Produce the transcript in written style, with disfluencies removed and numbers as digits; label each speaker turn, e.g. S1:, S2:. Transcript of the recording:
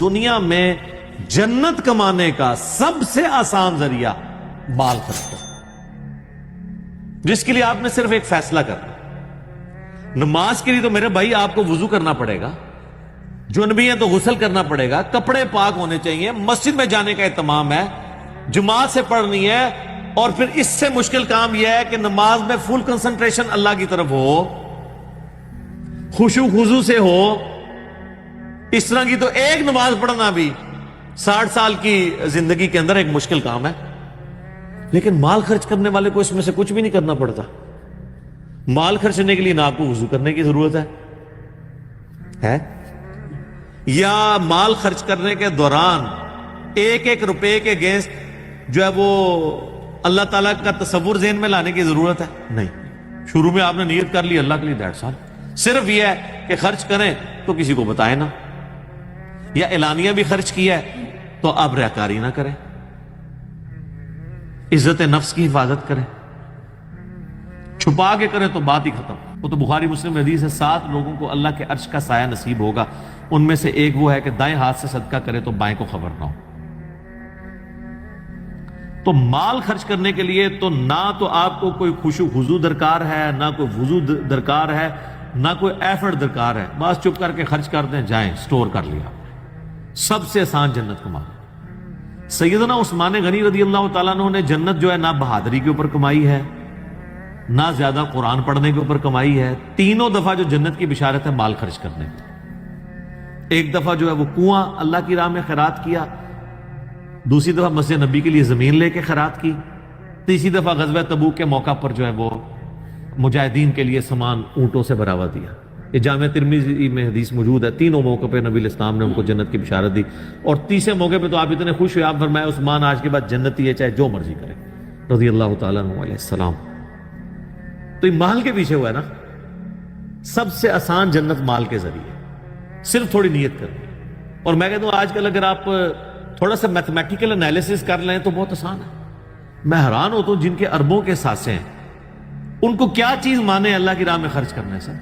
S1: دنیا میں جنت کمانے کا سب سے آسان ذریعہ مال خرچ کرنا، جس کے لیے آپ نے صرف ایک فیصلہ کرنا۔ نماز کے لیے تو میرے بھائی آپ کو وضو کرنا پڑے گا، جنبی ہے تو غسل کرنا پڑے گا، کپڑے پاک ہونے چاہیے، مسجد میں جانے کا اہتمام ہے، جماعت سے پڑھنی ہے، اور پھر اس سے مشکل کام یہ ہے کہ نماز میں فل کنسنٹریشن اللہ کی طرف ہو، خشوع خضوع سے ہو۔ اس طرح کی تو ایک نماز پڑھنا بھی 60 سال کی زندگی کے اندر ایک مشکل کام ہے، لیکن مال خرچ کرنے والے کو اس میں سے کچھ بھی نہیں کرنا پڑتا۔ مال خرچنے کے لیے نہ آپ کو وضو کرنے کی ضرورت ہے یا مال خرچ کرنے کے دوران ایک ایک روپے کے اگینسٹ جو ہے وہ اللہ تعالیٰ کا تصور ذہن میں لانے کی ضرورت ہے؟ نہیں، شروع میں آپ نے نیت کر لی اللہ کے لیے، دیٹس آل۔ صرف یہ ہے کہ خرچ کریں تو کسی کو بتائیں نہ، یا اعلانیہ بھی خرچ کیا ہے تو اب ریاکاری نہ کریں، عزت نفس کی حفاظت کریں، چھپا کے کریں تو بات ہی ختم۔ وہ تو بخاری مسلم حدیث ہے، 7 لوگوں کو اللہ کے عرش کا سایہ نصیب ہوگا، ان میں سے ایک وہ ہے کہ دائیں ہاتھ سے صدقہ کرے تو بائیں کو خبر نہ ہو۔ تو مال خرچ کرنے کے لیے تو نہ تو آپ کو کوئی خشوع خضوع درکار ہے، نہ کوئی وضو درکار ہے، نہ کوئی ایفرٹ درکار ہے، بس چپ کر کے خرچ کر دیں، جائیں سٹور کر لیا۔ سب سے آسان جنت کما۔ سیدنا عثمان غنی رضی اللہ تعالیٰ عنہ نے جنت جو ہے نہ بہادری کے اوپر کمائی ہے، نہ زیادہ قرآن پڑھنے کے اوپر کمائی ہے، تینوں دفعہ جو جنت کی بشارت ہے مال خرچ کرنے کی۔ ایک دفعہ جو ہے وہ کنواں اللہ کی راہ میں خیرات کیا، دوسری دفعہ مسجد نبی کے لیے زمین لے کے خیرات کی، تیسری دفعہ غزوہ تبوک کے موقع پر جو ہے وہ مجاہدین کے لیے سامان اونٹوں سے بھرا ہوا دیا۔ یہ جامعہ ترمذی میں حدیث موجود ہے، تینوں موقع پہ نبی الاسلام نے ان کو جنت کی بشارت دی، اور تیسرے موقع پہ تو آپ اتنے خوش ہوئے، آپ فرمایا عثمان آج کے بعد جنتی ہے، چاہے جو مرضی کرے، رضی اللہ تعالیٰ عنہ علیہ السلام۔ تو یہ مال کے پیچھے ہوا ہے نا، سب سے آسان جنت مال کے ذریعے، صرف تھوڑی نیت کرنی۔ اور میں کہتا ہوں آج کل اگر آپ تھوڑا سا میتھمیٹیکل انالیسس کر لیں تو بہت آسان ہے۔ میں حیران ہوتا ہوں جن کے اربوں کے سانسیں ہیں، ان کو کیا چیز مانے اللہ کی راہ میں خرچ کرنے سے؟